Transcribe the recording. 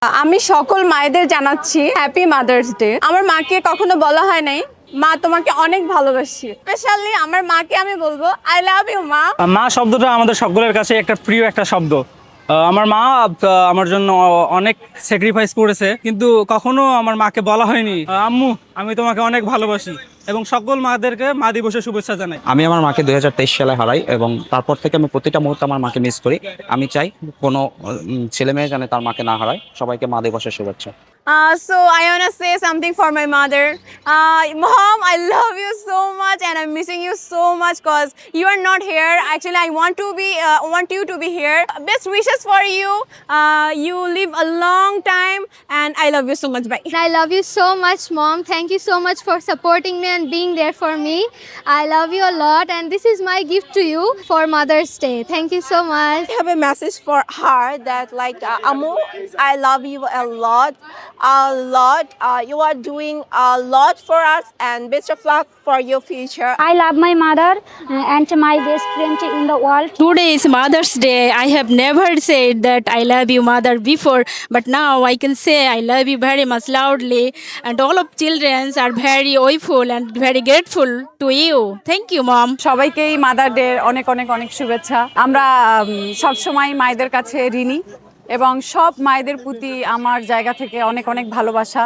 আমি সকল মায়েদের জানাচ্ছি হ্যাপি মাদার্স ডে। আমার মাকে কখনো বলা হয় নাই মা তোমাকে অনেক ভালোবাসি। স্পেশালি আমার মাকে আমি বলবো আই লাভ ইউ মা। মা শব্দটা আমাদের সকলের কাছে একটা প্রিয় একটা শব্দ। আমার মা আমার জন্য অনেক স্যাক্রিফাইস করেছে, কিন্তু কখনো আমার মাকে বলা হয়নি আম্মু আমি তোমাকে অনেক ভালোবাসি, এবং সকল মাদেরকে মা দিবসের শুভেচ্ছা জানাই। আমি আমার মাকে 2023 সালে হারাই এবং তারপর থেকে আমি প্রতিটা মুহূর্তে আমার মাকে মিস করি। আমি চাই কোনো ছেলে মেয়ে যেন তার মাকে না হারায়। সবাইকে মা দিবসের শুভেচ্ছা। So I wanna say something for my mother. Mom, I love you so much and I'm missing you so much because you are not here. Actually, I want you to be here. Best wishes for you. You live a long time and I love you so much. Bye. I love you so much, Mom. Thank you so much for supporting me and being there for me. I love you a lot, and this is my gift to you for Mother's Day. Thank you so much. I have a message for her that Amu, I love you a lot. You are doing a lot for us and best of luck for your future. I love my mother and my best friend in the world. Today is Mother's Day. I have never said that I love you mother before, but now I can say I love you very much loudly, and all of children are very joyful and very grateful to you. Thank you, Mom. সবাইকেই mother day অনেক অনেক অনেক শুভেচ্ছা। আমরা সব সময় মায়েদের কাছে ঋণী এবং সব মায়েদের প্রতি আমার জায়গা থেকে অনেক অনেক ভালোবাসা।